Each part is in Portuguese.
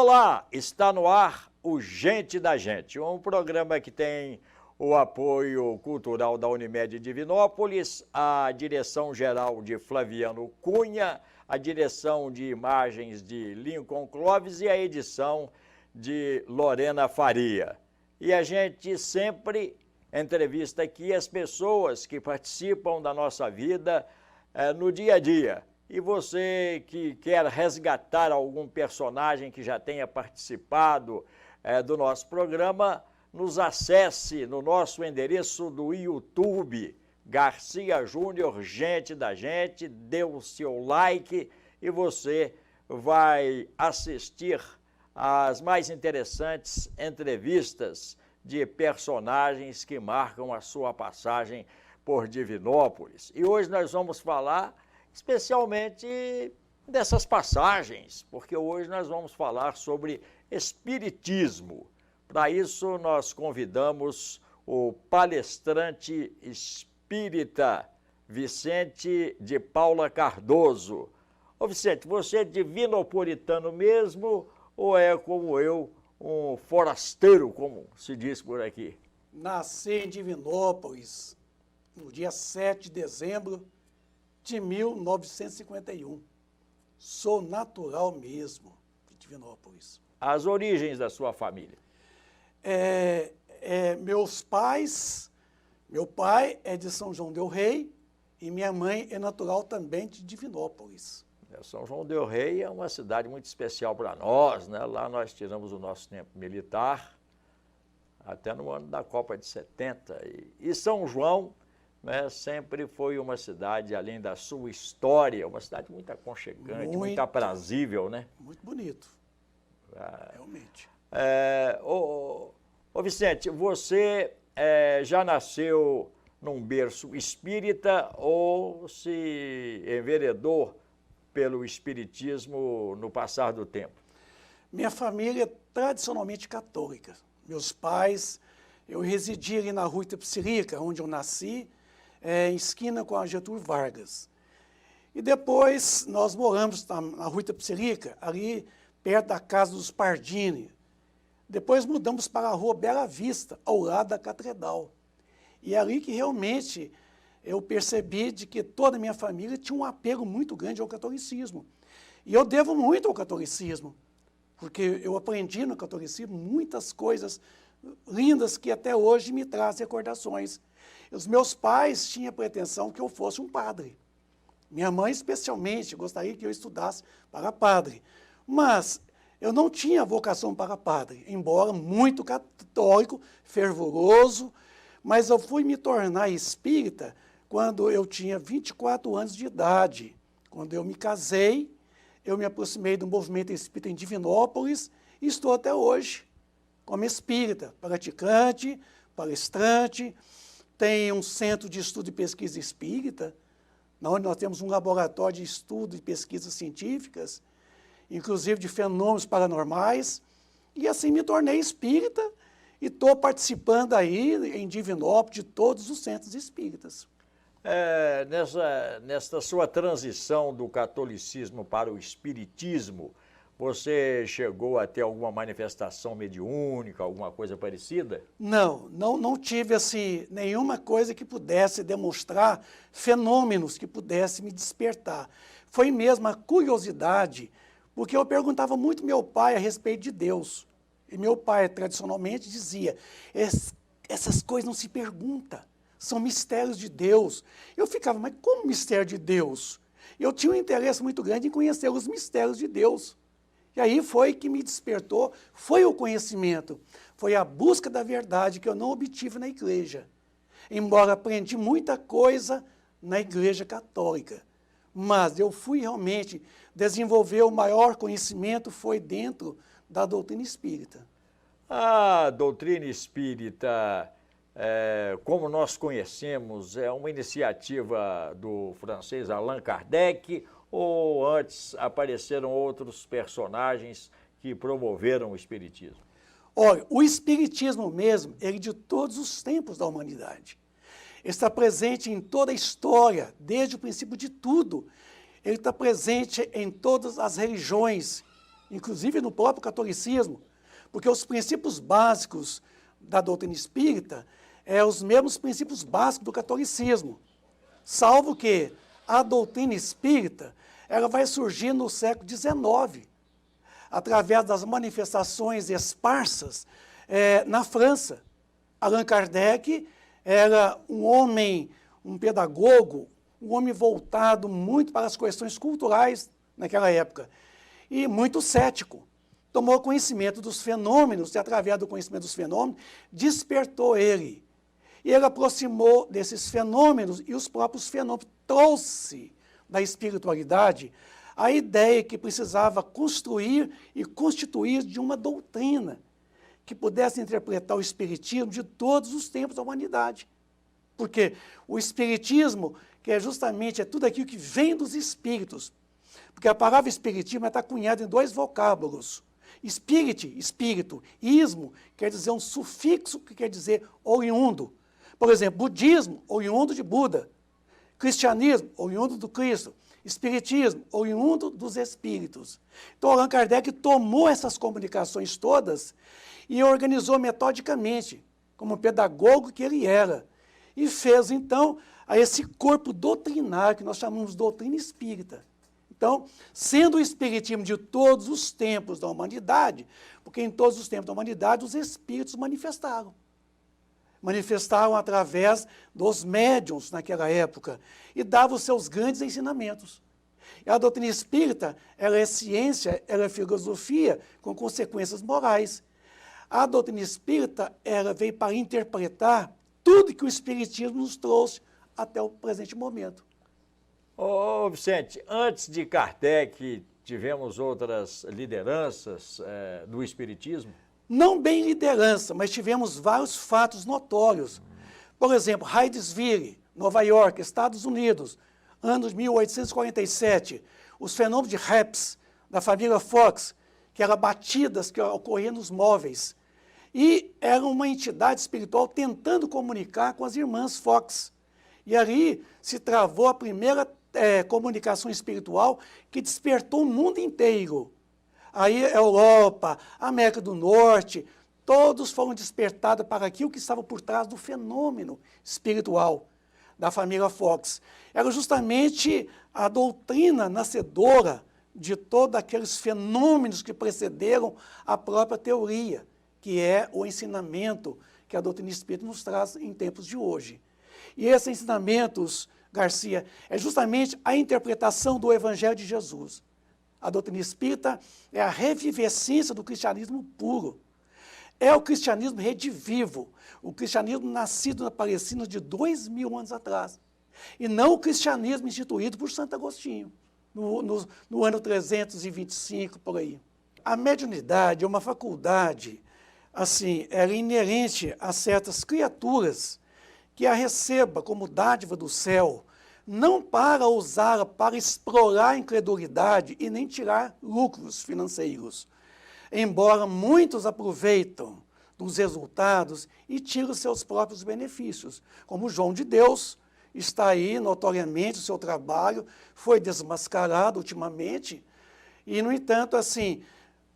Olá, está no ar o Gente da Gente, um programa que tem o apoio cultural da Unimed Divinópolis, a direção-geral de Flaviano Cunha, a direção de imagens de Lincoln Clóvis e a edição de Lorena Faria. E a gente sempre entrevista aqui as pessoas que participam da nossa vida no dia a dia. E você que quer resgatar algum personagem que já tenha participado do nosso programa, nos acesse no nosso endereço do YouTube, Garcia Júnior, Gente da Gente, dê o seu like e você vai assistir às mais interessantes entrevistas de personagens que marcam a sua passagem por Divinópolis. E hoje nós vamos falar especialmente dessas passagens, porque hoje nós vamos falar sobre espiritismo. Para isso, nós convidamos o palestrante espírita Vicente de Paula Cardoso. Ô Vicente, você é divinopolitano mesmo ou é como eu, um forasteiro, como se diz por aqui? Nasci em Divinópolis no dia 7 de dezembro de 1951. Sou natural mesmo de Divinópolis. As origens da sua família? Meus pais, meu pai é de São João del Rei e minha mãe é natural também de Divinópolis. São João del Rei é uma cidade muito especial para nós, né? Lá nós tiramos o nosso tempo militar, até no ano da Copa de 70. E São João, né, sempre foi uma cidade, além da sua história, uma cidade muito aconchegante, muito aprazível, né? Muito bonito, realmente. Ô Vicente, você já nasceu num berço espírita ou se enveredou pelo espiritismo no passar do tempo? Minha família é tradicionalmente católica. Meus pais, eu residi ali na Rua Itapecerica, onde eu nasci, em esquina com a Getúlio Vargas. E depois nós moramos na Rua Itapecerica, ali perto da casa dos Pardini. Depois mudamos para a Rua Bela Vista, ao lado da Catedral. E é ali que realmente eu percebi de que toda a minha família tinha um apego muito grande ao catolicismo. E eu devo muito ao catolicismo, porque eu aprendi no catolicismo muitas coisas lindas que até hoje me trazem recordações. Os meus pais tinham a pretensão que eu fosse um padre. Minha mãe, especialmente, gostaria que eu estudasse para padre. Mas eu não tinha vocação para padre, embora muito católico, fervoroso, mas eu fui me tornar espírita quando eu tinha 24 anos de idade. Quando eu me casei, eu me aproximei do movimento espírita em Divinópolis e estou até hoje como espírita, praticante, palestrante. Tem um centro de estudo e pesquisa espírita, onde nós temos um laboratório de estudo e pesquisas científicas, inclusive de fenômenos paranormais, e assim me tornei espírita e estou participando aí em Divinópolis de todos os centros espíritas. Nessa sua transição do catolicismo para o espiritismo, você chegou a ter alguma manifestação mediúnica, alguma coisa parecida? Não tive assim, nenhuma coisa que pudesse demonstrar fenômenos que pudesse me despertar. Foi mesmo a curiosidade, porque eu perguntava muito ao meu pai a respeito de Deus. E meu pai, tradicionalmente, dizia, essas coisas não se perguntam, são mistérios de Deus. Eu ficava, mas como mistério de Deus? Eu tinha um interesse muito grande em conhecer os mistérios de Deus. E aí foi que me despertou, foi o conhecimento, foi a busca da verdade que eu não obtive na igreja. Embora aprendi muita coisa na igreja católica, mas eu fui realmente desenvolver o maior conhecimento foi dentro da doutrina espírita. A doutrina espírita, como nós conhecemos, é uma iniciativa do francês Allan Kardec, ou antes apareceram outros personagens que promoveram o espiritismo? Olha, o espiritismo mesmo, ele é de todos os tempos da humanidade. Está presente em toda a história, desde o princípio de tudo. Ele está presente em todas as religiões, inclusive no próprio catolicismo, porque os princípios básicos da doutrina espírita os mesmos princípios básicos do catolicismo, salvo que a doutrina espírita ela vai surgir no século XIX, através das manifestações esparsas na França. Allan Kardec era um homem, um pedagogo, um homem voltado muito para as questões culturais naquela época, e muito cético. Tomou conhecimento dos fenômenos, e através do conhecimento dos fenômenos, despertou ele. E ele aproximou desses fenômenos, e os próprios fenômenos trouxe da espiritualidade a ideia que precisava construir e constituir de uma doutrina que pudesse interpretar o espiritismo de todos os tempos da humanidade. Porque o espiritismo, que é justamente tudo aquilo que vem dos espíritos, porque a palavra espiritismo está cunhada em dois vocábulos. Espírito, ismo, quer dizer um sufixo que quer dizer oriundo. Por exemplo, budismo, oriundo de Buda. Cristianismo, oriundo do Cristo. Espiritismo, oriundo dos espíritos. Então, Allan Kardec tomou essas comunicações todas e organizou metodicamente, como pedagogo que ele era. E fez, então, a esse corpo doutrinário que nós chamamos de doutrina espírita. Então, sendo o espiritismo de todos os tempos da humanidade, porque em todos os tempos da humanidade os espíritos manifestaram. Manifestaram através dos médiuns naquela época e davam os seus grandes ensinamentos. E a doutrina espírita, ela é ciência, ela é filosofia com consequências morais. A doutrina espírita, ela veio para interpretar tudo que o espiritismo nos trouxe até o presente momento. Ô Vicente, antes de Kardec, tivemos outras lideranças do espiritismo? Não bem liderança, mas tivemos vários fatos notórios. Por exemplo, Hydesville, Nova York, Estados Unidos, anos 1847, os fenômenos de Raps, da família Fox, que eram batidas que ocorriam nos móveis. E era uma entidade espiritual tentando comunicar com as irmãs Fox. E ali se travou a primeira comunicação espiritual que despertou o mundo inteiro. Aí a Europa, a América do Norte, todos foram despertados para aquilo que estava por trás do fenômeno espiritual da família Fox. Era justamente a doutrina nascedora de todos aqueles fenômenos que precederam a própria teoria, que é o ensinamento que a doutrina espírita nos traz em tempos de hoje. E esses ensinamentos, Garcia, é justamente a interpretação do Evangelho de Jesus. A doutrina espírita é a revivescência do cristianismo puro. É o cristianismo redivivo, o cristianismo nascido na Palestina de 2000 anos atrás. E não o cristianismo instituído por Santo Agostinho, no ano 325, por aí. A mediunidade é uma faculdade, assim, ela é inerente a certas criaturas que a receba como dádiva do céu, não para usá-la para explorar a incredulidade e nem tirar lucros financeiros. Embora muitos aproveitam dos resultados e tiram seus próprios benefícios, como João de Deus, está aí notoriamente, o seu trabalho foi desmascarado ultimamente, e, no entanto, assim,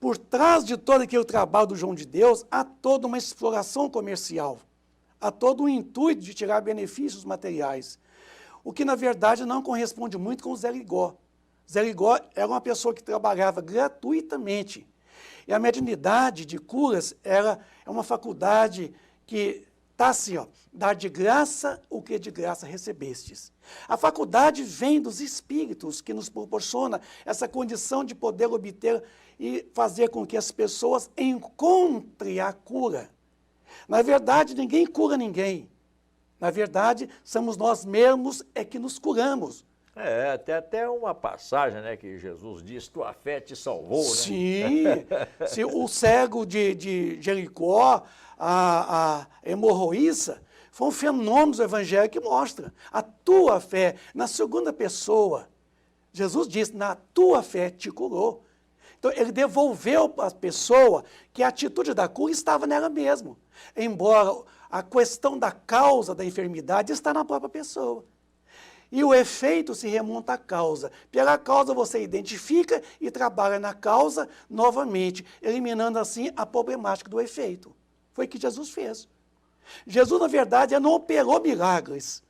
por trás de todo aquele trabalho do João de Deus, há toda uma exploração comercial, há todo o intuito de tirar benefícios materiais, o que, na verdade, não corresponde muito com o Zé Ligó. Zé Ligó era uma pessoa que trabalhava gratuitamente. E a mediunidade de curas é uma faculdade que está assim, ó, dá de graça o que de graça recebestes. A faculdade vem dos espíritos que nos proporciona essa condição de poder obter e fazer com que as pessoas encontrem a cura. Na verdade, ninguém cura ninguém. Na verdade, somos nós mesmos que nos curamos. Tem até uma passagem, né, que Jesus diz, tua fé te salvou, né? Sim, se o cego de Jericó, a hemorroíça, foi um fenômeno do Evangelho que mostra a tua fé na segunda pessoa. Jesus disse, na tua fé te curou. Então, ele devolveu para a pessoa que a atitude da cura estava nela mesma, embora a questão da causa da enfermidade está na própria pessoa. E o efeito se remonta à causa. Pela causa você identifica e trabalha na causa novamente, eliminando assim a problemática do efeito. Foi o que Jesus fez. Jesus, na verdade, não operou milagres.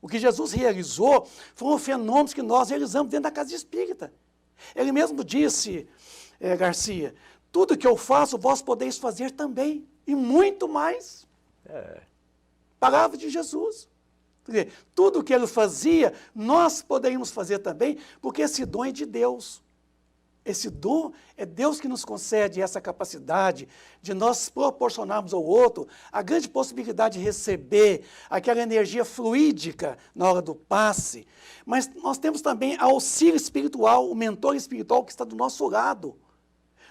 O que Jesus realizou foram fenômenos que nós realizamos dentro da casa espírita. Ele mesmo disse, Garcia, tudo que eu faço, vós podeis fazer também, e muito mais. Palavra de Jesus. Quer dizer, tudo que ele fazia, nós poderíamos fazer também, porque esse dom é de Deus. Esse dom é Deus que nos concede essa capacidade de nós proporcionarmos ao outro a grande possibilidade de receber aquela energia fluídica na hora do passe. Mas nós temos também auxílio espiritual, o mentor espiritual que está do nosso lado,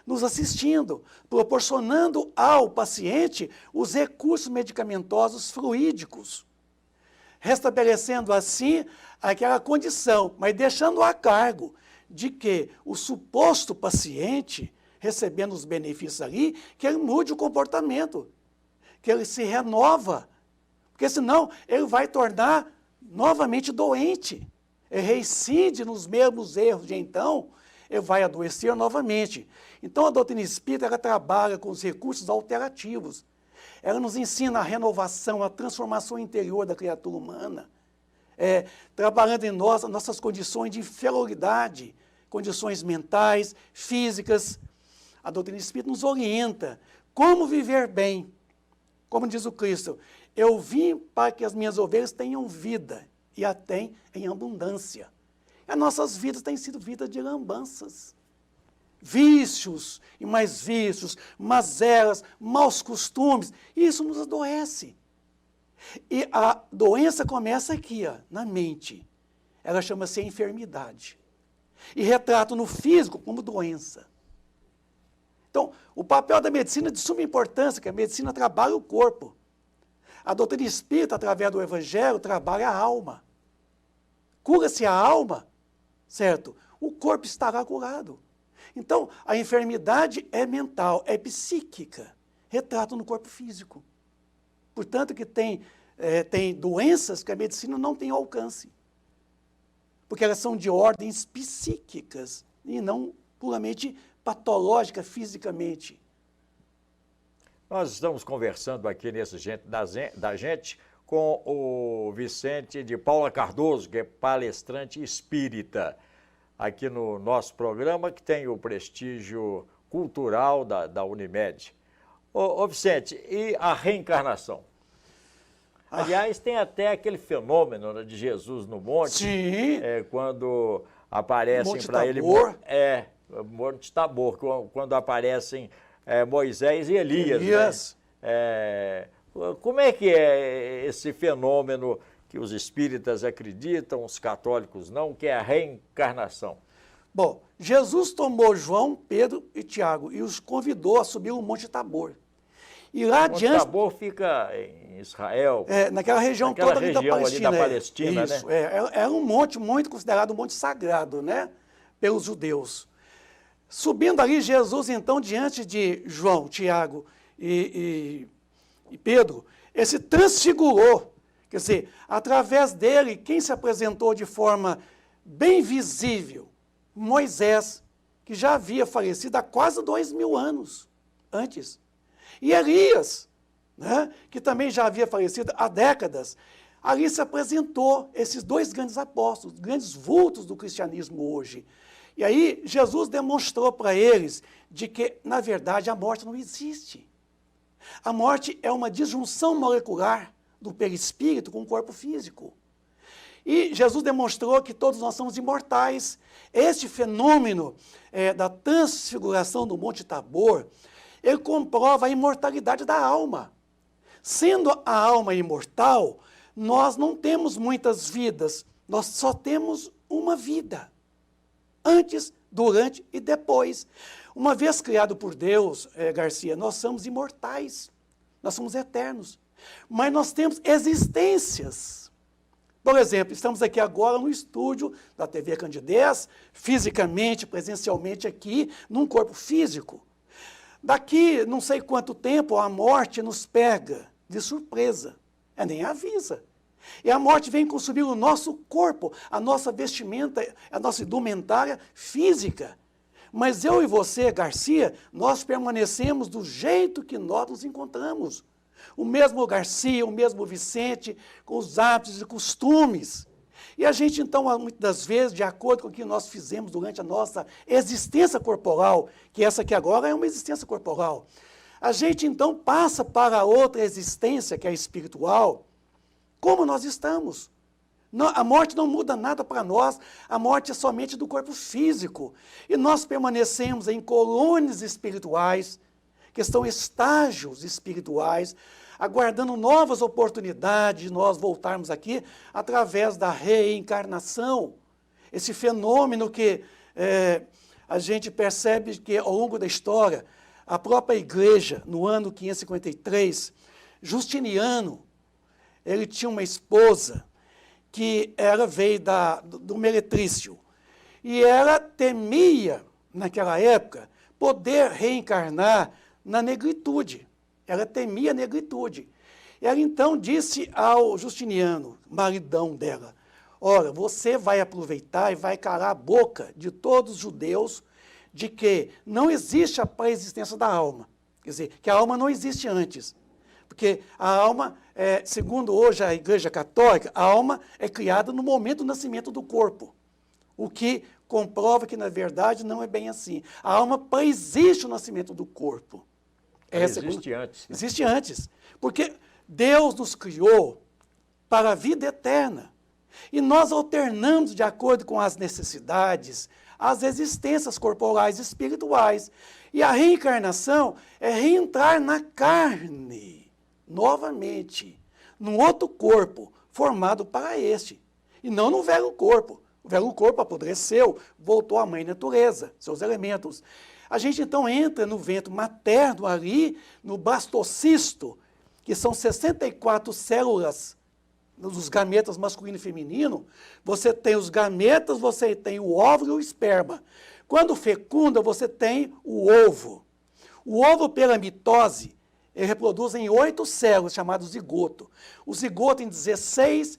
nos assistindo, proporcionando ao paciente os recursos medicamentosos fluídicos, restabelecendo assim aquela condição, mas deixando a cargo de que o suposto paciente, recebendo os benefícios ali, que ele mude o comportamento, que ele se renova, porque senão ele vai tornar novamente doente, ele reincide nos mesmos erros, e então ele vai adoecer novamente. Então a doutrina espírita, ela trabalha com os recursos alterativos, ela nos ensina a renovação, a transformação interior da criatura humana, trabalhando em nós as nossas condições de inferioridade, condições mentais, físicas. A doutrina espírita nos orienta como viver bem. Como diz o Cristo, eu vim para que as minhas ovelhas tenham vida e a têm em abundância. E as nossas vidas têm sido vidas de lambanças. Vícios e mais vícios, mazelas, maus costumes, isso nos adoece. E a doença começa aqui, na mente. Ela chama-se enfermidade. E retrato no físico como doença. Então, o papel da medicina é de suma importância, que a medicina trabalha o corpo. A doutrina espírita, através do evangelho, trabalha a alma. Cura-se a alma, certo? O corpo estará curado. Então, a enfermidade é mental, é psíquica, retrato no corpo físico. Portanto, que tem doenças que a medicina não tem alcance, porque elas são de ordens psíquicas e não puramente patológicas fisicamente. Nós estamos conversando aqui nesse Gente da Gente com o Vicente de Paula Cardoso, que é palestrante espírita, aqui no nosso programa, que tem o prestígio cultural da Unimed. Ô Vicente, e a reencarnação? Aliás, tem até aquele fenômeno, né, de Jesus no monte. Sim. Quando aparecem para ele... Monte Tabor, quando aparecem Moisés e Elias. Né? Como é que é esse fenômeno que os espíritas acreditam, os católicos não, que é a reencarnação? Bom, Jesus tomou João, Pedro e Tiago e os convidou a subir o Monte Tabor. E lá adiante... O Monte Tabor fica em Israel. Naquela região toda ali da Palestina. Ali da Palestina, isso, né? É um monte muito considerado um monte sagrado, né? Pelos judeus. Subindo ali, Jesus, então, diante de João, Tiago e Pedro, ele se transfigurou. Quer dizer, através dele, quem se apresentou de forma bem visível? Moisés, que já havia falecido há quase 2000 anos antes. E Elias, né, que também já havia falecido há décadas. Ali se apresentou esses dois grandes apóstolos, grandes vultos do cristianismo hoje. E aí Jesus demonstrou para eles de que, na verdade, a morte não existe. A morte é uma disjunção molecular do perispírito com o corpo físico. E Jesus demonstrou que todos nós somos imortais. Este fenômeno da transfiguração do Monte Tabor, ele comprova a imortalidade da alma. Sendo a alma imortal, nós não temos muitas vidas, nós só temos uma vida. Antes, durante e depois. Uma vez criado por Deus, Garcia, nós somos imortais, nós somos eternos. Mas nós temos existências. Por exemplo, estamos aqui agora no estúdio da TV Candidez, fisicamente, presencialmente aqui, num corpo físico. Daqui, não sei quanto tempo, a morte nos pega de surpresa. Nem avisa. E a morte vem consumir o nosso corpo, a nossa vestimenta, a nossa indumentária física. Mas eu e você, Garcia, nós permanecemos do jeito que nós nos encontramos. O mesmo Garcia, o mesmo Vicente, com os hábitos e costumes. E a gente, então, muitas das vezes, de acordo com o que nós fizemos durante a nossa existência corporal, que essa aqui agora é uma existência corporal, a gente, então, passa para outra existência, que é a espiritual, como nós estamos. Não, a morte não muda nada para nós, a morte é somente do corpo físico. E nós permanecemos em colônias espirituais, que são estágios espirituais, aguardando novas oportunidades de nós voltarmos aqui através da reencarnação. Esse fenômeno que a gente percebe que ao longo da história, a própria igreja, no ano 553, Justiniano, ele tinha uma esposa que veio do Meretrício. E ela temia, naquela época, poder reencarnar na negritude. Ela temia a negritude. Ela então disse ao Justiniano, maridão dela, olha, você vai aproveitar e vai calar a boca de todos os judeus de que não existe a pré-existência da alma. Quer dizer, que a alma não existe antes. Porque a alma, segundo hoje a Igreja Católica, a alma é criada no momento do nascimento do corpo. O que comprova que, na verdade, não é bem assim. A alma pré-existe o nascimento do corpo. Existe antes. Né? Existe antes. Porque Deus nos criou para a vida eterna. E nós alternamos de acordo com as necessidades, as existências corporais e espirituais. E a reencarnação é reentrar na carne, novamente, num outro corpo, formado para este. E não no velho corpo. O velho corpo apodreceu, voltou à mãe natureza, seus elementos. A gente então entra no ventre materno ali, no blastocisto, que são 64 células dos gametas masculino e feminino. Você tem os gametas, você tem o óvulo e o esperma. Quando fecunda, você tem o ovo. O ovo, pela mitose, ele reproduz em 8 células, chamadas zigoto. O zigoto em 16,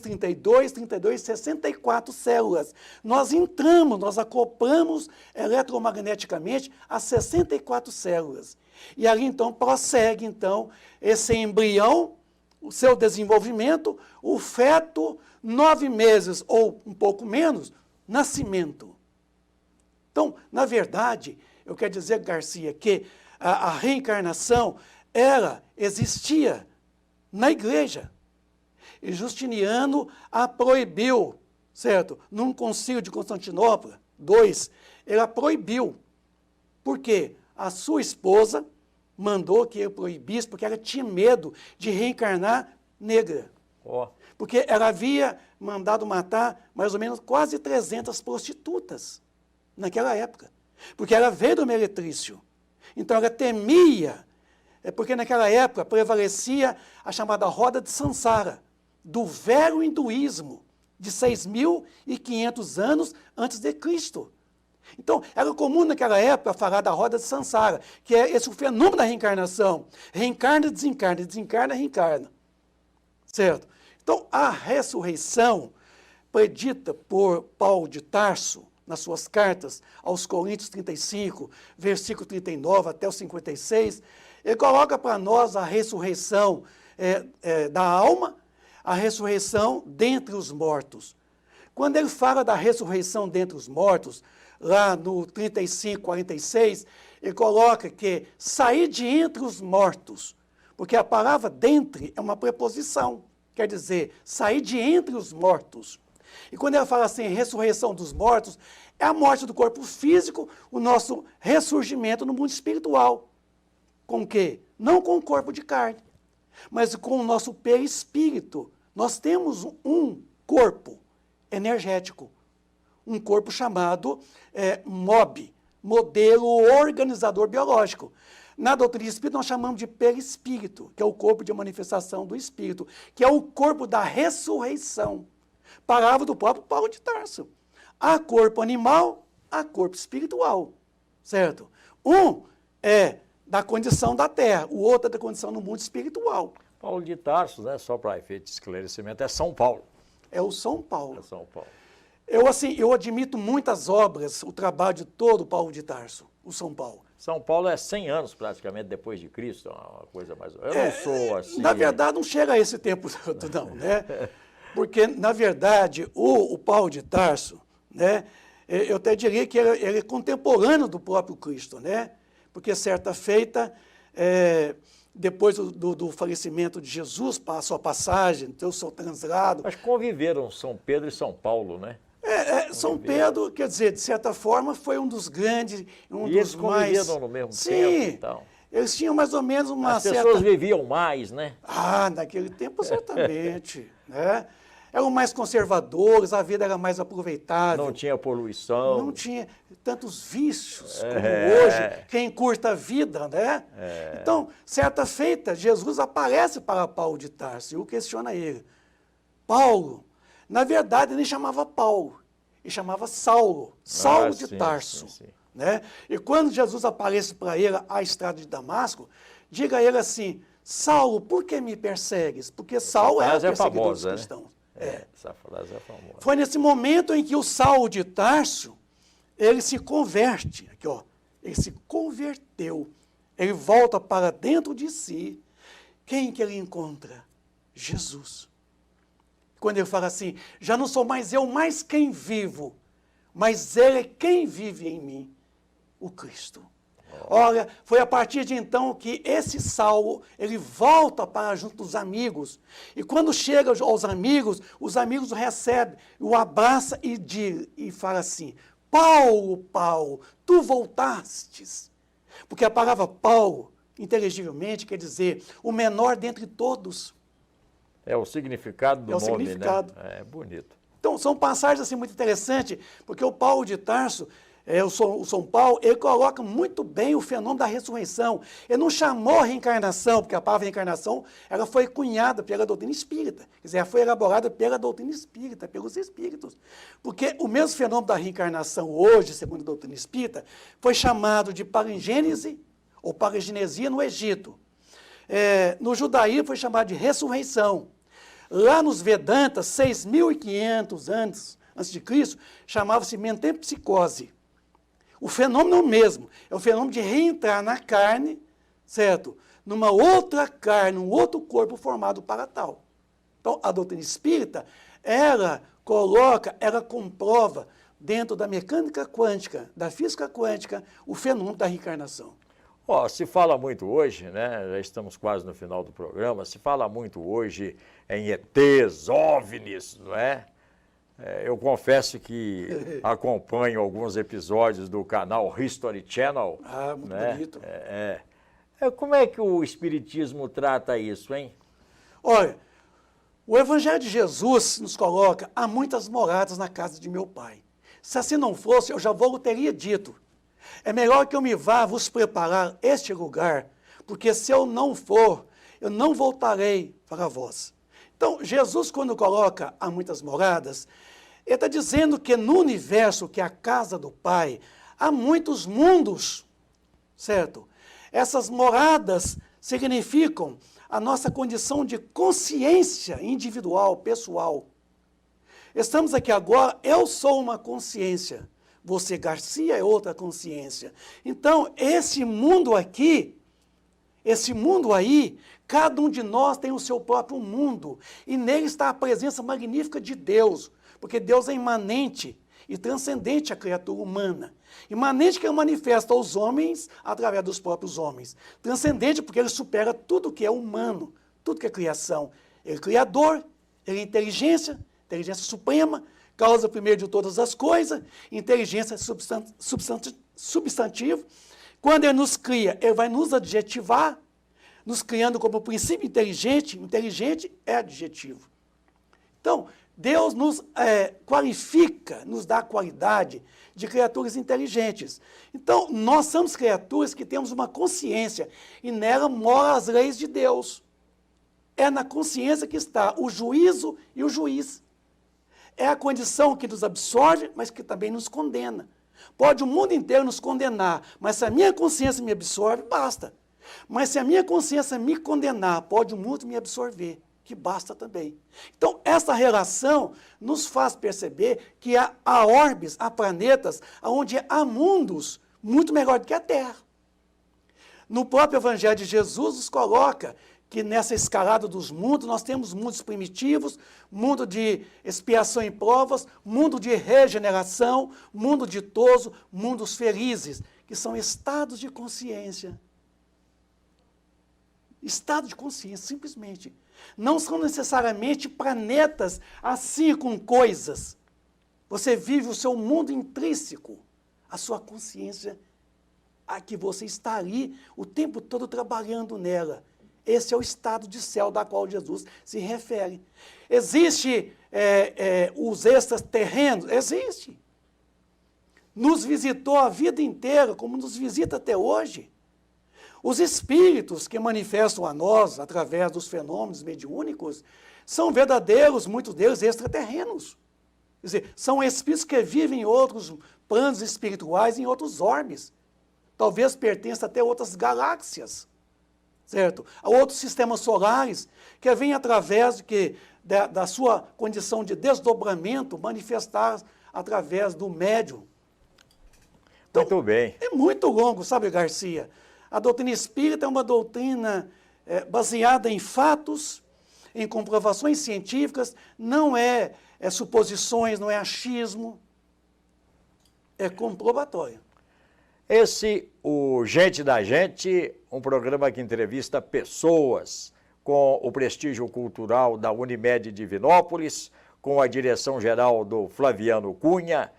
32, 64 células. Nós entramos, nós acoplamos eletromagneticamente a 64 células. E ali, então, prossegue, então, esse embrião, o seu desenvolvimento, o feto, 9 meses ou um pouco menos, nascimento. Então, na verdade, eu quero dizer, Garcia, que a reencarnação, ela existia na igreja. E Justiniano a proibiu, certo? Num concílio de Constantinopla, 2, ele a proibiu. Por quê? A sua esposa mandou que ele proibisse, porque ela tinha medo de reencarnar negra. Oh. Porque ela havia mandado matar mais ou menos quase 300 prostitutas naquela época. Porque ela veio do Meretrício. Então ela temia, porque naquela época prevalecia a chamada roda de Sansara, do velho hinduísmo, de 6.500 anos antes de Cristo. Então, era comum naquela época falar da roda de Sansara, que é esse o fenômeno da reencarnação. Reencarna, desencarna, reencarna. Certo? Então, a ressurreição, predita por Paulo de Tarso, nas suas cartas aos Coríntios 35, versículo 39 até o 56, ele coloca para nós a ressurreição da alma, a ressurreição dentre os mortos. Quando ele fala da ressurreição dentre os mortos, lá no 35, 46, ele coloca que sair de entre os mortos, porque a palavra dentre é uma preposição, quer dizer, sair de entre os mortos. E quando ele fala assim, ressurreição dos mortos, é a morte do corpo físico, o nosso ressurgimento no mundo espiritual. Com o quê? Não com o corpo de carne, mas com o nosso perispírito. Nós temos um corpo energético, um corpo chamado MOB, modelo organizador biológico. Na doutrina espírita nós chamamos de perispírito, que é o corpo de manifestação do espírito, que é o corpo da ressurreição. Palavra do próprio Paulo de Tarso. Há corpo animal, há corpo espiritual, certo? Um é da condição da terra, o outro é da condição no mundo espiritual. Paulo de Tarso, né? Só para efeito de esclarecimento, é São Paulo. É o São Paulo. É São Paulo. Eu admito muitas obras, o trabalho de todo Paulo de Tarso, o São Paulo. São Paulo é 100 anos praticamente depois de Cristo, uma coisa mais... Eu não sou assim... Na verdade, não chega a esse tempo todo, não, né? Porque, na verdade, o Paulo de Tarso, né? Eu até diria que ele é contemporâneo do próprio Cristo, né? Porque, certa feita, depois do falecimento de Jesus, a sua passagem, o seu translado... Mas conviveram São Pedro e São Paulo, né? São Pedro, quer dizer, de certa forma, foi um dos grandes, um e dos eles conviveram mais... no mesmo Sim, tempo e tal. Eles tinham mais ou menos uma As certa... pessoas viviam mais, né? Ah, naquele tempo, certamente, né? Eram mais conservadores, a vida era mais aproveitável. Não tinha poluição. Não tinha tantos vícios como hoje, que encurta a vida, né? Então, certa feita, Jesus aparece para Paulo de Tarso e o questiona ele. Paulo, na verdade, ele nem chamava Paulo, ele chamava Saulo, Saulo de Tarso. Sim. Né? E quando Jesus aparece para ele à estrada de Damasco, diga a ele assim, Saulo, por que me persegues? Porque Saulo era perseguidor dos cristãos. Essa frase é famosa. Foi nesse momento em que o Saulo de Tarso, ele se converte, aqui ó, ele se converteu, ele volta para dentro de si. Quem que ele encontra? Jesus. Quando ele fala assim, já não sou mais eu, mais quem vivo, mas ele é quem vive em mim, o Cristo. Olha, foi a partir de então que esse Saulo, ele volta para junto dos amigos. E quando chega aos amigos, os amigos o recebem, o abraçam e fala assim, Paulo, Paulo, tu voltastes. Porque a palavra Paulo, inteligivelmente, quer dizer o menor dentre todos. É o significado do nome, significado. né? É bonito. Então, são passagens assim, muito interessantes, porque o Paulo de Tarso, o São Paulo, ele coloca muito bem o fenômeno da ressurreição. Ele não chamou reencarnação, porque a palavra reencarnação ela foi cunhada pela doutrina espírita. Quer dizer, ela foi elaborada pela doutrina espírita, pelos espíritos. Porque o mesmo fenômeno da reencarnação hoje, segundo a doutrina espírita, foi chamado de parangênese ou paragenesia no Egito. No judaísmo foi chamado de ressurreição. Lá nos Vedantas, 6.500 anos antes de Cristo, chamava-se metempsicose. O fenômeno é o mesmo, é o fenômeno de reentrar na carne, certo? Numa outra carne, um outro corpo formado para tal. Então, a doutrina espírita, ela comprova dentro da mecânica quântica, da física quântica, o fenômeno da reencarnação. Se fala muito hoje, né? Já estamos quase no final do programa, se fala muito hoje em ETs, OVNIs, não é? Eu confesso que acompanho alguns episódios do canal History Channel. Ah, muito bonito. Como é que o Espiritismo trata isso, hein? Olha, o Evangelho de Jesus nos coloca, há muitas moradas na casa de meu Pai. Se assim não fosse, eu já vou teria dito. É melhor que eu me vá vos preparar este lugar, porque se eu não for, eu não voltarei para vós. Então, Jesus, quando coloca há muitas moradas, ele está dizendo que no universo, que é a casa do Pai, há muitos mundos, certo? Essas moradas significam a nossa condição de consciência individual, pessoal. Estamos aqui agora, eu sou uma consciência. Você, Garcia, é outra consciência. Então, esse mundo aqui, esse mundo aí, cada um de nós tem o seu próprio mundo. E nele está a presença magnífica de Deus. Porque Deus é imanente e transcendente à criatura humana. Imanente que ele manifesta aos homens através dos próprios homens. Transcendente porque ele supera tudo que é humano, tudo que é criação. Ele é criador, ele é inteligência suprema, causa primeiro de todas as coisas, inteligência substantivo. Quando ele nos cria, ele vai nos adjetivar, nos criando como princípio inteligente. Inteligente é adjetivo. Então, Deus nos qualifica, nos dá a qualidade de criaturas inteligentes. Então, nós somos criaturas que temos uma consciência e nela moram as leis de Deus. É na consciência que está o juízo e o juiz. É a condição que nos absorve, mas que também nos condena. Pode o mundo inteiro nos condenar, mas se a minha consciência me absorve, basta. Mas se a minha consciência me condenar, pode o mundo me absorver, que basta também. Então, essa relação nos faz perceber que há orbes, há planetas, onde há mundos muito melhor do que a Terra. No próprio Evangelho de Jesus nos coloca que nessa escalada dos mundos, nós temos mundos primitivos, mundo de expiação e provas, mundo de regeneração, mundo ditoso, mundos felizes, que são estados de consciência. Estado de consciência, simplesmente. Não são necessariamente planetas assim com coisas. Você vive o seu mundo intrínseco, a sua consciência, a que você está ali o tempo todo trabalhando nela. Esse é o estado de céu da qual Jesus se refere. Existe os extraterrenos? Existe. Nos visitou a vida inteira, como nos visita até hoje. Os espíritos que manifestam a nós, através dos fenômenos mediúnicos, são verdadeiros, muitos deles, extraterrenos. Quer dizer, são espíritos que vivem em outros planos espirituais, em outros orbes. Talvez pertençam até a outras galáxias, certo? A outros sistemas solares, que vêm através da sua condição de desdobramento, manifestar através do médium. Então, muito bem. É muito longo, sabe, Garcia? A doutrina espírita é uma doutrina baseada em fatos, em comprovações científicas, não é suposições, não é achismo, é comprobatório. O Gente da Gente, um programa que entrevista pessoas com o prestígio cultural da Unimed Divinópolis, com a direção-geral do Flaviano Cunha,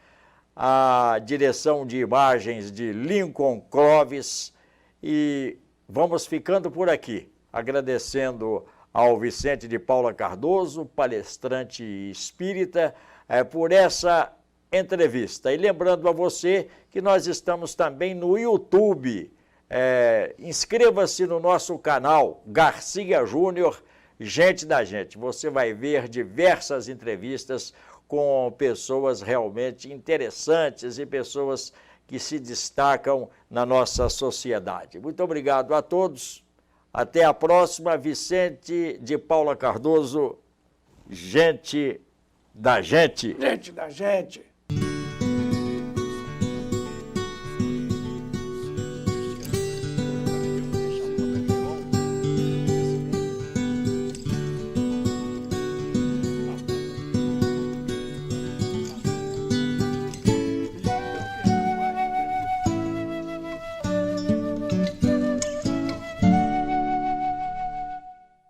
a direção de imagens de Lincoln Clovis, e vamos ficando por aqui, agradecendo ao Vicente de Paula Cardoso, palestrante espírita, por essa entrevista. E lembrando a você que nós estamos também no YouTube. Inscreva-se no nosso canal Garcia Júnior, Gente da Gente. Você vai ver diversas entrevistas com pessoas realmente interessantes e pessoas que se destacam na nossa sociedade. Muito obrigado a todos. Até a próxima. Vicente de Paula Cardoso, Gente da Gente. Gente da Gente.